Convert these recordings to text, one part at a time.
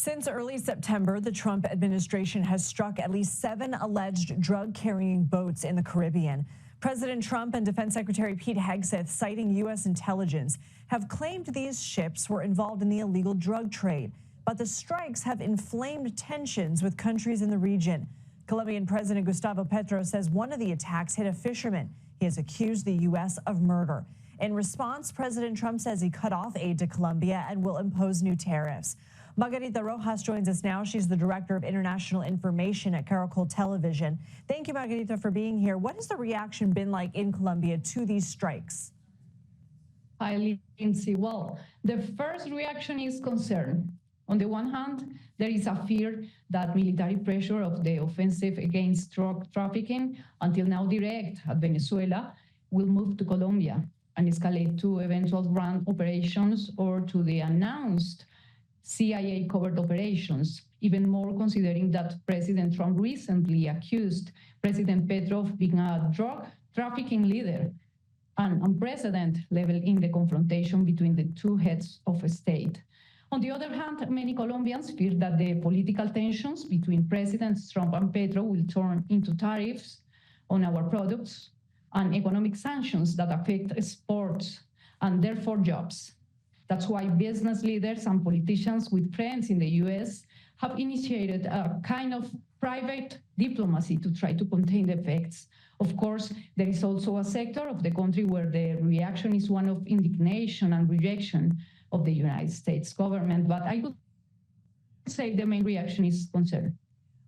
Since early September, the Trump administration has struck at least 7 alleged drug-carrying boats in the Caribbean. President Trump and Defense Secretary Pete Hegseth, citing U.S. intelligence, have claimed these ships were involved in the illegal drug trade. But the strikes have inflamed tensions with countries in the region. Colombian President Gustavo Petro says one of the attacks hit a fisherman. He has accused the U.S. of murder. In response, President Trump says he cut off aid to Colombia and will impose new tariffs. Margarita Rojas joins us now. She's the Director of International Information at Caracol Television. Thank you, Margarita, for being here. What has the reaction been like in Colombia to these strikes? Hi, Lindsay. Well, the first reaction is concern. On the one hand, there is a fear that military pressure of the offensive against drug trafficking, until now direct at Venezuela, will move to Colombia and escalate to eventual ground operations or to the announced CIA-covered operations, even more considering that President Trump recently accused President Petro of being a drug trafficking leader, an unprecedented level in the confrontation between the two heads of state. On the other hand, many Colombians fear that the political tensions between Presidents Trump and Petro will turn into tariffs on our products and economic sanctions that affect exports and therefore jobs. That's why business leaders and politicians with friends in the U.S. have initiated a kind of private diplomacy to try to contain the effects. Of course, there is also a sector of the country where the reaction is one of indignation and rejection of the United States government, but I would say the main reaction is concern.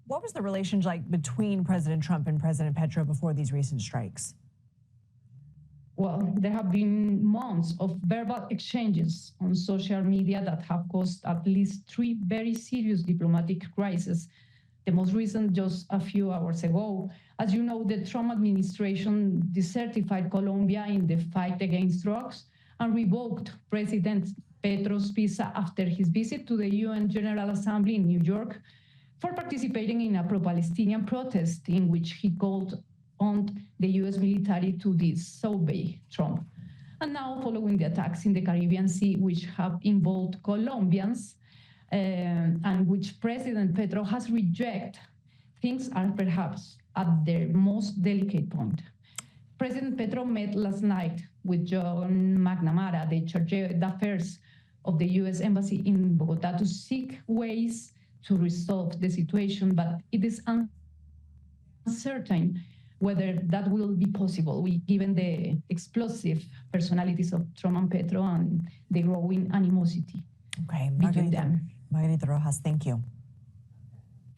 What was the relationship like between President Trump and President Petro before these recent strikes? Well, there have been months of verbal exchanges on social media that have caused at least 3 very serious diplomatic crises. The most recent just a few hours ago. As you know, the Trump administration decertified Colombia in the fight against drugs and revoked President Petro's visa after his visit to the UN General Assembly in New York for participating in a pro-Palestinian protest in which he called on the U.S. military to disobey Trump. And now, following the attacks in the Caribbean Sea, which have involved Colombians and which President Petro has rejected, things are perhaps at their most delicate point. President Petro met last night with John McNamara, the Chargé d'Affaires of the U.S. Embassy in Bogotá, to seek ways to resolve the situation, but it is uncertain whether that will be possible, given the explosive personalities of Trump and Petro and the growing animosity between them. Margarita Rojas, thank you.